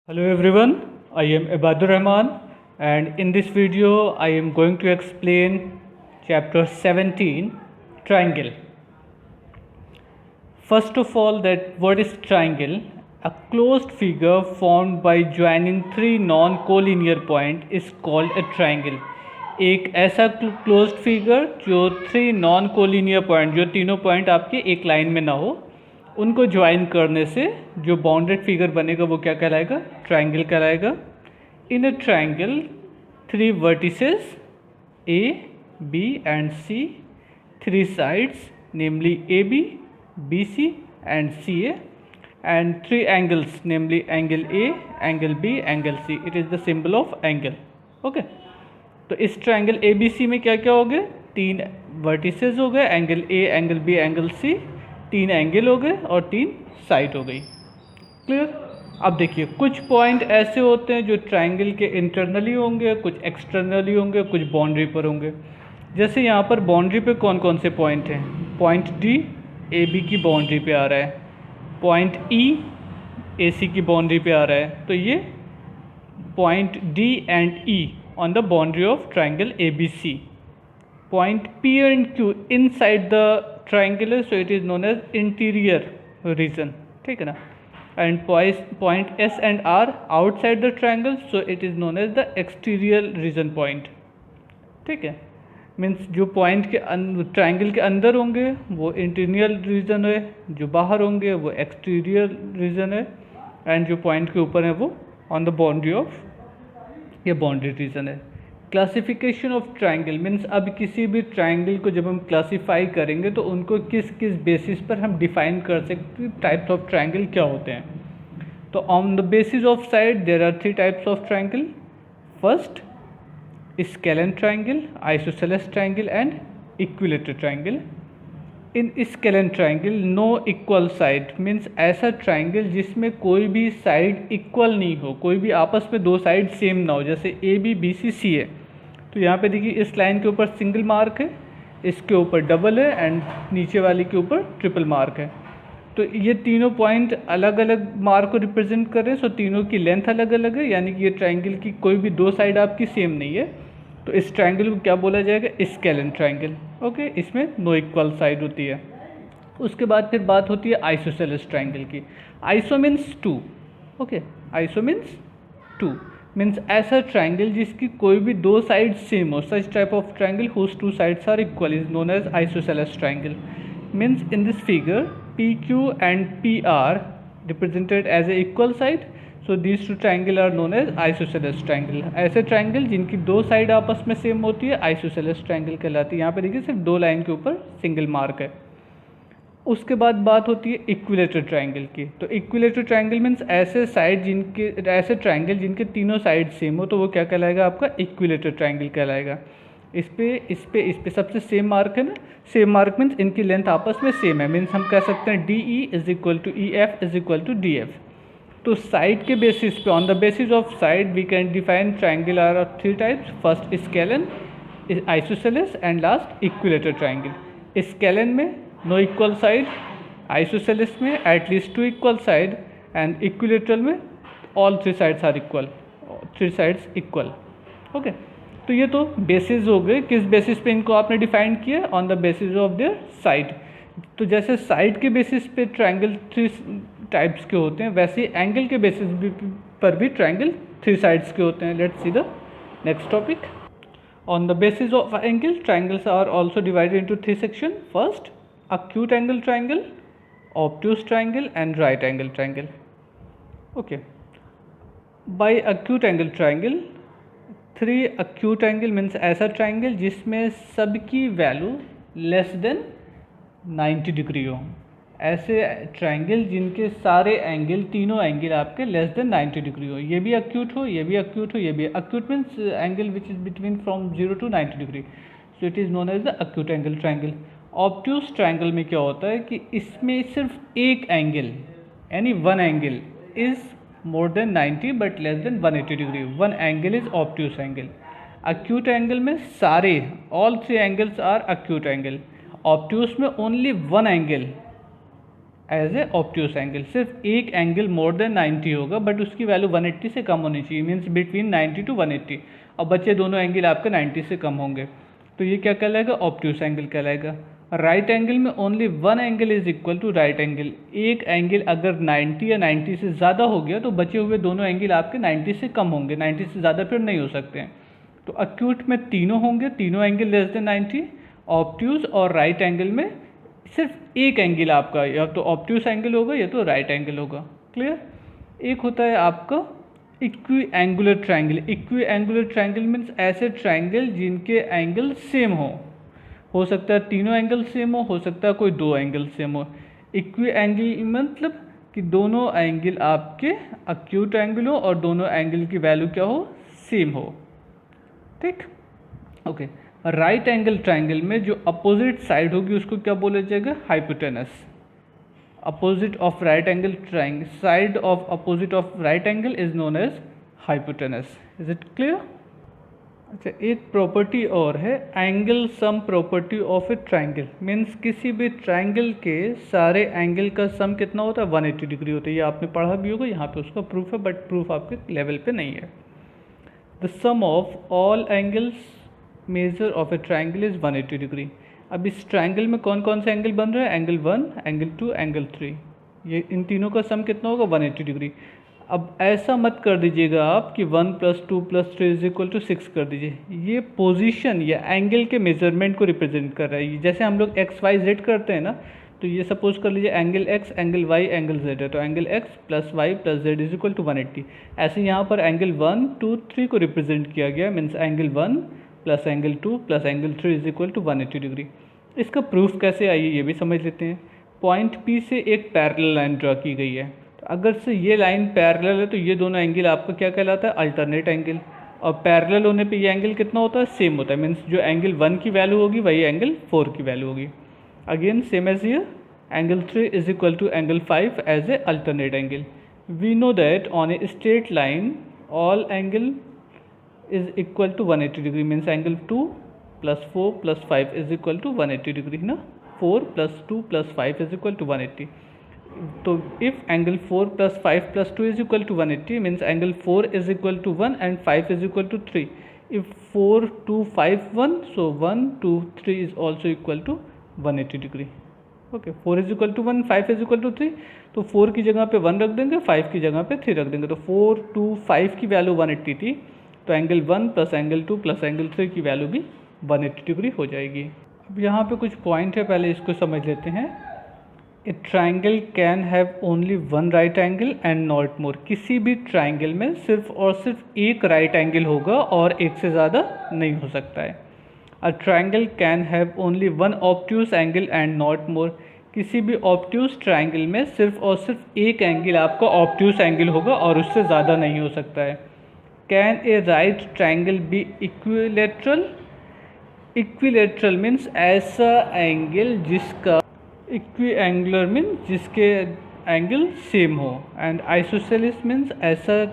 Hello everyone, I am Ibadur Rahman and in this video I am going to explain chapter 17 triangle. First of all, that what is triangle? A closed figure formed by joining three non-collinear points is called a triangle. एक ऐसा closed figure जो three non collinear point, जो तीनों point आपके एक line में ना हो, उनको ज्वाइन करने से जो बाउंडेड फिगर बनेगा वो क्या कहलाएगा? ट्राइंगल कहलाएगा. In a triangle three vertices A B and C, three sides namely A B B C and C A, and three angles namely angle A, angle B, angle C. It is the symbol of angle. Okay. तो इस triangle A B C में क्या क्या हो गए? तीन vertices हो गए, angle A, angle B, angle C, तीन एंगल हो गए और तीन साइड हो गई. क्लियर? अब देखिए, कुछ पॉइंट ऐसे होते हैं जो ट्राइंगल के इंटरनली होंगे, कुछ एक्सटर्नली होंगे, कुछ बाउंड्री पर होंगे. जैसे यहाँ पर बाउंड्री पे कौन कौन से पॉइंट हैं? पॉइंट डी ए बी की बाउंड्री पे आ रहा है, पॉइंट ई ए सी की बाउंड्री पे आ रहा है. तो ये point D and E on the boundary of triangle ABC. Point P and Q inside the triangle, so it is known as interior region. ठीक है ना? And point S and R outside the triangle, so it is known as the exterior region point. ठीक है? Means जो point के triangle के अंदर होंगे वो इंटीरियर रीजन है, जो बाहर होंगे वो एक्सटीरियर रीजन है, एंड जो पॉइंट के ऊपर है वो ऑन द बाउंड्री ऑफ, ये बाउंड्री रीजन है. क्लासिफिकेशन ऑफ ट्राइंगल मीन्स अब किसी भी ट्राइंगल को जब हम क्लासीफाई करेंगे तो उनको किस किस बेसिस पर हम डिफाइन कर सकते हैं टाइप्स ऑफ ट्राइंगल क्या होते हैं. तो on the basis of side there are three types of triangle. First scalene triangle, isosceles triangle and equilateral triangle. In scalene triangle no equal side means ऐसा ट्राइंगल जिसमें कोई भी साइड इक्वल नहीं हो, कोई भी आपस में दो साइड सेम ना हो. जैसे ए बी बी सी सी है, तो यहाँ पे देखिए इस लाइन के ऊपर सिंगल मार्क है, इसके ऊपर डबल है एंड नीचे वाली के ऊपर ट्रिपल मार्क है. तो ये तीनों पॉइंट अलग अलग मार्क को रिप्रेजेंट कर रहे हैं. सो तीनों की लेंथ अलग अलग है, यानी कि ये ट्राइंगल की कोई भी दो साइड आपकी सेम नहीं है. तो इस ट्राइंगल को क्या बोला जाएगा? Scalene triangle. ओके, इसमें नो इक्वल साइड होती है. उसके बाद फिर बात होती है आइसोसेलेस ट्राइंगल की. Iso means two. Okay, iso means two means ऐसा ट्राइंगल जिसकी कोई भी दो साइड सेम हो. Such type of triangle whose two sides are equal is known as isosceles triangle. Means in this figure P Q and P R represented as a equal side. So these to triangle are known as isosceles triangle. ऐसे triangle जिनकी दो side आपस में same होती है isosceles triangle कहलाती है. यहाँ पे देखिए सिर्फ दो लाइन के ऊपर सिंगल मार्क है. उसके बाद बात होती है इक्विलेटरल ट्राइंगल की. तो इक्विलेटरल ट्राइंगल मीन्स ऐसे साइड जिनके, ऐसे ट्राइंगल जिनके तीनों साइड सेम हो, तो वो क्या कहलाएगा? आपका इक्विलेटरल ट्राइंगल कहलाएगा. इस पे सबसे सेम मार्क है ना. सेम मार्क मीन्स इनकी लेंथ आपस में सेम है. मीन्स हम कह सकते हैं D E is equal to E F is equal to D F. तो साइड के बेसिस पे, on the basis of side we can define triangle are of three types. First scalene, isosceles and last equilateral triangle. Scalene में no equal side, isosceles में at least two equal side, and equilateral में all three sides are equal, three sides equal. Okay, तो ये तो basis हो गए. किस basis पे इनको आपने डिफाइन किया? On the basis of their side. तो जैसे साइड के बेसिस पे ट्राइंगल थ्री टाइप्स के होते हैं, वैसे ही एंगल के बेसिस पर भी ट्राइंगल थ्री साइड्स के होते हैं. Let's see the next topic. On the basis of angle triangles are also divided into three section. First acute angle triangle, obtuse triangle and right angle triangle. Okay, by acute angle triangle, three acute angle means ऐसा triangle जिसमें सबकी value less than 90 degree हो. ऐसे triangle जिनके सारे angle, तीनों angle आपके less than 90 degree हो. ये भी अक्यूट हो, ये भी अक्यूट हो, ये भी. Acute means angle which is between from 0 to 90 degree. So it is known as the acute angle triangle. Obtuse triangle में क्या होता है कि इसमें सिर्फ एक एंगल, यानी one angle is more than 90 but less than 180 degree. One angle is obtuse angle. Acute angle में सारे, all three angles are acute angle. Obtuse में only one angle as a obtuse angle. सिर्फ एक angle मोर than 90 होगा but उसकी value 180 से कम होनी चाहिए, मीन्स बिटवीन 90 to 180, और बच्चे दोनों एंगल आपके 90 से कम होंगे तो ये क्या कहलाएगा, ऑब्ट्यूस एंगल कहलाएगा। राइट एंगल में only one angle is equal to right angle. एक एंगल अगर 90 या 90 से ज़्यादा हो गया तो बचे हुए दोनों एंगल आपके 90 से कम होंगे, 90 से ज़्यादा फिर नहीं हो सकते हैं। तो अक्यूट में तीनों होंगे, तीनों एंगल लेस देन 90। ऑब्ट्यूस और राइट एंगल में सिर्फ एक एंगल आपका या तो ऑब्ट्यूस एंगल होगा या तो राइट एंगल होगा। क्लियर। एक होता है आपका equi angular triangle. Equi angular triangle means ऐसे ट्राइंगल जिनके एंगल सेम हो सकता है तीनों एंगल सेम हो सकता है कोई दो एंगल सेम हो। इक्वी एंगल मतलब कि दोनों एंगल आपके अक्यूट एंगल हो और दोनों एंगल की वैल्यू क्या हो, सेम हो। ठीक, ओके। राइट एंगल ट्राइंगल में जो अपोजिट साइड होगी उसको क्या बोला जाएगा, hypotenuse. Opposite of right angle triangle, side of opposite of right angle is known as hypotenuse. Is it clear. अच्छा, एक प्रॉपर्टी और है angle sum property of a triangle. Means किसी भी ट्राइंगल के सारे एंगल का सम कितना होता है, 180 डिग्री होता है। ये आपने पढ़ा भी होगा, यहाँ पे उसका प्रूफ है बट प्रूफ आपके लेवल पे नहीं है। The sum of all angles measure of a triangle is 180 degree. अब इस ट्राइंगल में कौन कौन से एंगल बन रहे हैं, एंगल 1, एंगल 2, एंगल 3, ये इन तीनों का सम कितना होगा, 180 डिग्री। अब ऐसा मत कर दीजिएगा आप कि 1 + 2 + 3 = 6 कर दीजिए। ये पोजीशन या एंगल के मेजरमेंट को रिप्रेजेंट कर रहा है। जैसे हम लोग एक्स वाई जेड करते हैं ना, तो ये सपोज कर लीजिए angle X, angle Y, angle Z है, तो एंगल एक्स + वाई + जेड = 180। ऐसे यहाँ पर एंगल 1, 2, 3 को रिप्रेजेंट किया गया, means angle 1 + angle 2 + angle 3 = 180 degree. इसका प्रूफ कैसे आई है ये भी समझ लेते हैं। पॉइंट P से एक पैरेलल लाइन ड्रा की गई है। तो अगर से ये लाइन पैरेलल है तो ये दोनों एंगल आपका क्या कहलाता है, अल्टरनेट एंगल। और पैरेलल होने पे ये एंगल कितना होता है, सेम होता है। मीन्स जो एंगल 1 की वैल्यू होगी वही एंगल 4 की वैल्यू होगी। Again same as here, angle 3 = angle 5 as a alternate angle. We know that on a straight line all angle is equal to 180 degree. Means angle 2 + 4 + 5 = 180 degree ना। 4 + 2 + 5 = 180। तो if angle 4 + 5 + 2 = 180 means angle 4 = 1 and 5 = 3। if 4, 2, 5, 1, so 1, 2, 3 is also equal to 180 degree. Okay, 4 = 1, 5 = 3, तो 4 की जगह पे 1 रख देंगे, 5 की जगह पे 3 रख देंगे। तो 4, 2, 5 की वैल्यू 180 थी, तो एंगल 1 + एंगल 2 + एंगल 3 की वैल्यू भी 180 डिग्री हो जाएगी। अब यहाँ पे कुछ पॉइंट है, पहले इसको समझ लेते हैं। ए triangle can have only one right angle and not more. किसी भी ट्राइंगल में सिर्फ और सिर्फ एक राइट एंगल होगा और एक से ज़्यादा नहीं हो सकता है। A triangle can have only one obtuse angle and not more. किसी भी ऑब्ट्यूस ट्राइंगल में सिर्फ और सिर्फ एक एंगल आपका ऑब्ट्यूस एंगल होगा और उससे ज़्यादा नहीं हो सकता है। Can a right triangle B equilateral. Equilateral means ऐसा एंगल जिसका, इक्वी एंगुलर मीन्स जिसके एंगल सेम हो, एंड आइसोसेलेस मीन्स ऐसा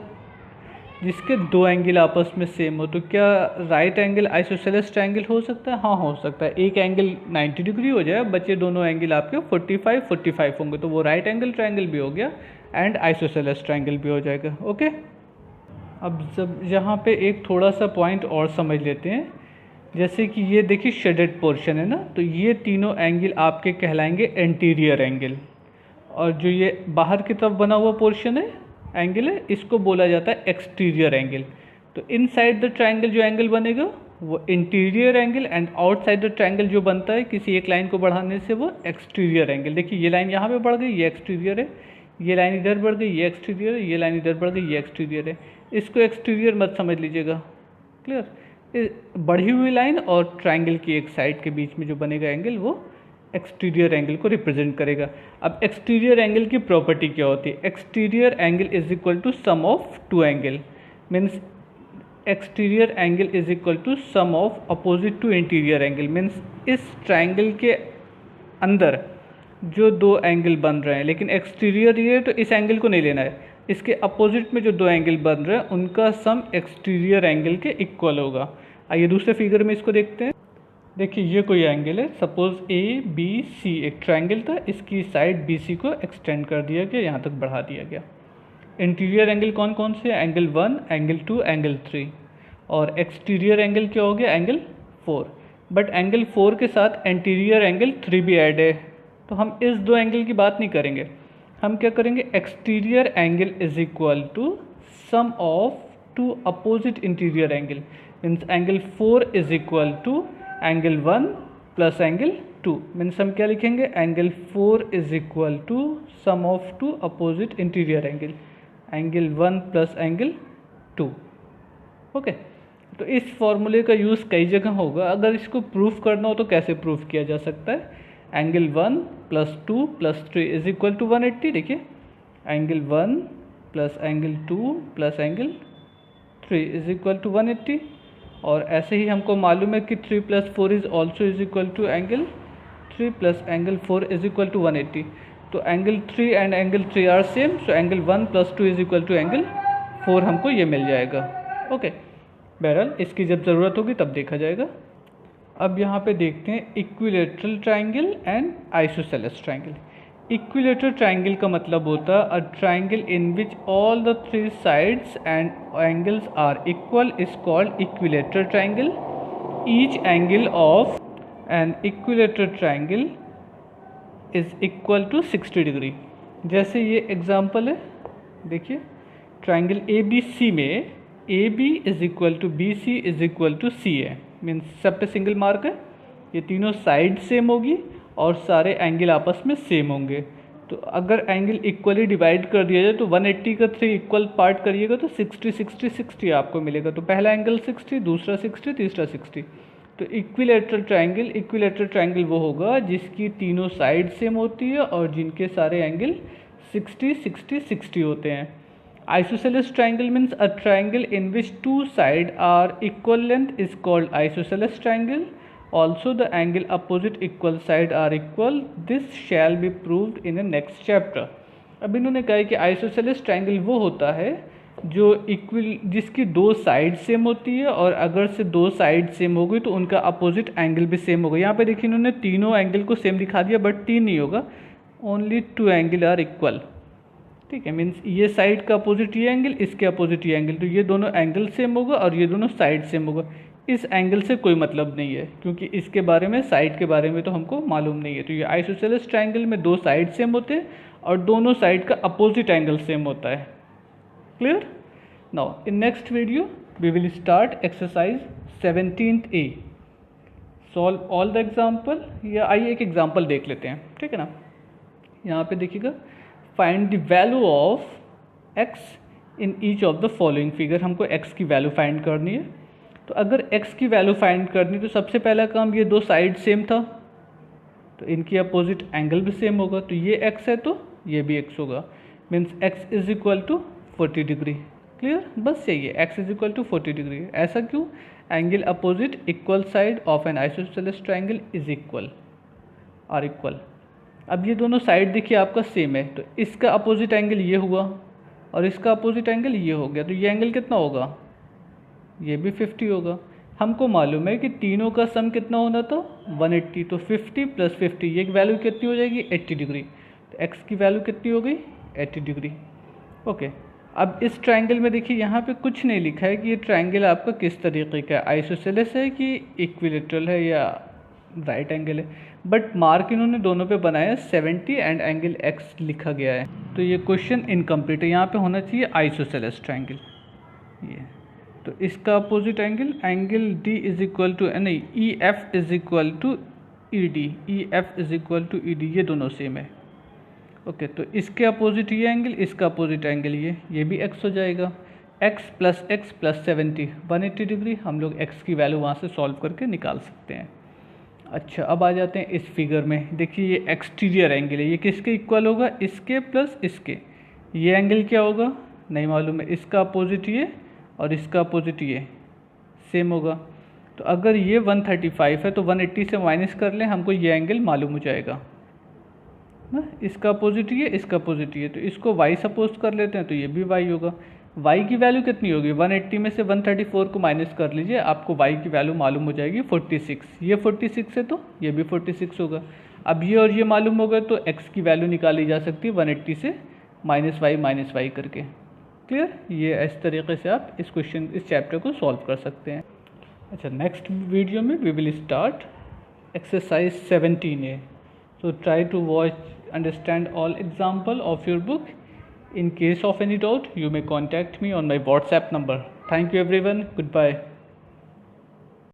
जिसके दो एंगल आपस में सेम हो। तो क्या राइट एंगल आइसोसेलेस ट्रायंगल हो सकता है? हाँ, हो सकता है। एक एंगल 90 डिग्री हो जाए, बचे दोनों एंगल आपके 45 होंगे, तो वो राइट एंगल ट्रायंगल भी हो गया एंड आइसोसेलेस ट्रायंगल भी हो जाएगा। ओके, अब जब यहाँ पे एक थोड़ा सा पॉइंट और समझ लेते हैं। जैसे कि ये देखिए शेडेड पोर्शन है ना, तो ये तीनों एंगल आपके कहलाएंगे एंटीरियर एंगल, और जो ये बाहर की तरफ बना हुआ पोर्शन है एंगल है, इसको बोला जाता है एक्सटीरियर एंगल। तो इनसाइड द ट्रायंगल जो एंगल बनेगा वो interior angle, and outside the triangle जो बनता है किसी एक लाइन को बढ़ाने से वो एक्सटीरियर एंगल। देखिए ये लाइन यहाँ पे बढ़ गई, ये एक्सटीरियर है, ये लाइन इधर बढ़ गई, ये एक्सटीरियर है, ये लाइन इधर बढ़ गई, ये एक्सटीरियर है। इसको एक्सटीरियर मत समझ लीजिएगा। क्लियर? बढ़ी हुई लाइन और ट्रायंगल की एक साइड के बीच में जो बनेगा एंगल वो एक्सटीरियर एंगल को रिप्रेजेंट करेगा। अब एक्सटीरियर एंगल की प्रॉपर्टी क्या होती है? Exterior angle is equal to sum of two angle, means exterior angle is equal to sum of opposite to interior angle. Means इस ट्रायंगल के अंदर जो दो एंगल बन रहे हैं, लेकिन एक्सटीरियर ये है तो इस एंगल को नहीं लेना है, इसके अपोजिट में जो दो एंगल बन रहे हैं उनका सम एक्सटीरियर एंगल के इक्वल होगा। आइए दूसरे फिगर में इसको देखते हैं। देखिए ये कोई एंगल है, सपोज ए बी सी एक ट्रायंगल था, इसकी साइड बी सी को एक्सटेंड कर दिया गया, यहाँ तक बढ़ा दिया गया। इंटीरियर एंगल कौन कौन से? Angle 1, angle 2, angle 3। और एक्सटीरियर एंगल क्या हो गया? एंगल 4। बट एंगल 4 के साथ एंटीरियर एंगल 3 भी ऐड है, तो हम इस दो एंगल की बात नहीं करेंगे। हम क्या करेंगे? Exterior angle is equal to sum of two opposite interior angle, means angle 4 is equal to angle 1 plus angle 2। Means हम क्या लिखेंगे? Angle 4 is equal to sum of two opposite interior angle, angle 1 plus angle 2। Okay, तो इस फॉर्मूले का use कई जगह होगा। अगर इसको प्रूफ करना हो तो कैसे प्रूफ किया जा सकता है? Angle 1 plus 2 plus 3 is equal to 180। देखिए angle 1 plus angle 2 plus angle 3 is equal to 180। और ऐसे ही हमको मालूम है कि 3 plus 4 is also is equal to angle 3 plus angle 4 is equal to 180। तो angle 3 and angle 3 are same, so angle 1 plus 2 is equal to angle 4 हमको ये मिल जाएगा। ओके, बहरहाल इसकी जब ज़रूरत होगी तब देखा जाएगा। अब यहाँ पे देखते हैं equilateral triangle and isosceles triangle. Equilateral triangle का मतलब होता है a triangle in which all the 3 sides and angles are equal is called equilateral triangle. Each angle of an equilateral triangle is equal to 60 degree. जैसे ये example है, देखिए triangle A B C में A B is equal to B C is equal to C है, means सब पे single mark है। ये तीनों साइड सेम होगी और सारे एंगल आपस में सेम होंगे। तो अगर एंगल इक्वली डिवाइड कर दिया जाए तो 180 का 3 इक्वल पार्ट करिएगा तो 60 60 60 आपको मिलेगा। तो पहला एंगल 60, दूसरा 60, तीसरा 60। तो इक्विलेटरल ट्राइंगल वो होगा जिसकी तीनों साइड सेम होती है और जिनके सारे एंगल 60 60 60 होते हैं। Isosceles triangle means a triangle in which 2 side are equal length is called isosceles triangle. Also the angle opposite equal side are equal. This shall be proved in the next chapter. अब इन्होंने कहा है कि isosceles triangle वो होता है जो जिसकी 2 साइड सेम होती है और अगर से 2 साइड सेम हो गई तो उनका अपोजिट एंगल भी सेम होगा। यहाँ पे देखिए इन्होंने तीनों एंगल को सेम दिखा दिया, बट 3 नहीं होगा, ओनली 2 एंगल आर इक्वल। ठीक है, मीन्स ये साइड का अपोजिट ये एंगल, इसके अपोजिट ये एंगल, तो ये दोनों एंगल सेम होगा और ये दोनों साइड सेम होगा। इस एंगल से कोई मतलब नहीं है क्योंकि इसके बारे में, साइड के बारे में तो हमको मालूम नहीं है। तो ये आइसोसेलेस ट्राइंगल में 2 साइड सेम होते हैं और दोनों साइड का अपोजिट एंगल सेम होता है। Clear? Now in next video we will start exercise 17th A। Solve all the example, या आइए एक एग्जाम्पल देख लेते हैं। ठीक है ना, यहाँ पे देखिएगा find the value of x in each of the following figure. हमको x की वैल्यू फाइंड करनी है। तो अगर x की वैल्यू फाइंड करनी तो सबसे पहला काम, ये 2 साइड सेम था तो इनकी अपोजिट एंगल भी सेम होगा। तो ये x है तो ये भी x होगा, means x is equal to 40 degree. Clear? बस यही है, x is equal to 40 degree. ऐसा क्यों? Angle opposite equal side of an isosceles triangle is equal, are equal. अब ये दोनों साइड देखिए आपका सेम है, तो इसका अपोजिट एंगल ये हुआ और इसका अपोजिट एंगल ये हो गया, तो ये एंगल कितना होगा? ये भी 50 होगा। हमको मालूम है कि तीनों का सम कितना होना था? 180। तो 50 प्लस 50 ये वैल्यू कितनी हो जाएगी? 80 डिग्री। तो x की वैल्यू कितनी हो गई? 80 डिग्री। ओके, अब इस ट्राइंगल में देखिए यहाँ पे कुछ नहीं लिखा है कि ये ट्राइंगल आपका किस तरीके का है, आइसोसेलेस है कि इक्विलेटरल है या राइट एंगल है, बट मार्क इन्होंने दोनों पे बनाया 70 एंड एंगल x लिखा गया है। तो ये क्वेश्चन इनकम्प्लीट है, यहाँ पे होना चाहिए आइसोसेलेस ट्राइंगल। ये तो इसका opposite angle, angle D is equal to, नहीं, EF is equal to ED, EF is equal to ED, ये दोनों सेम है। ओके, तो इसके अपोजिट ये एंगल, इसका अपोजिट एंगल ये भी x हो जाएगा। x plus 70 180 degree. हम लोग x की वैल्यू वहाँ से सॉल्व करके निकाल सकते हैं। अच्छा, अब आ जाते हैं इस फिगर में। देखिए ये एक्सटीरियर एंगल है, ये किसके इक्वल होगा? इसके प्लस इसके। ये एंगल क्या होगा? नहीं मालूम है। इसका अपोजिट ये और इसका अपोजिट ये सेम होगा। तो अगर ये 135 है तो 180 से माइनस कर लें, हमको ये एंगल मालूम हो जाएगा ना। इसका अपोजिट ये, इसका अपोजिट ये, तो इसको y सपोज कर लेते हैं तो ये भी y होगा। y की वैल्यू कितनी होगी, 180 में से 134 को माइनस कर लीजिए, आपको y की वैल्यू मालूम हो जाएगी 46। ये 46 है तो ये भी 46 होगा। अब ये और ये मालूम होगा तो x की वैल्यू निकाली जा सकती है 180 से माइनस वाई करके। क्लियर? ये इस तरीके से आप इस चैप्टर को सॉल्व कर सकते हैं। अच्छा, नेक्स्ट वीडियो में we will start exercise 17A। So try to watch, understand all example of your book. In case of any doubt, you may contact me on my WhatsApp number. Thank you everyone. Goodbye.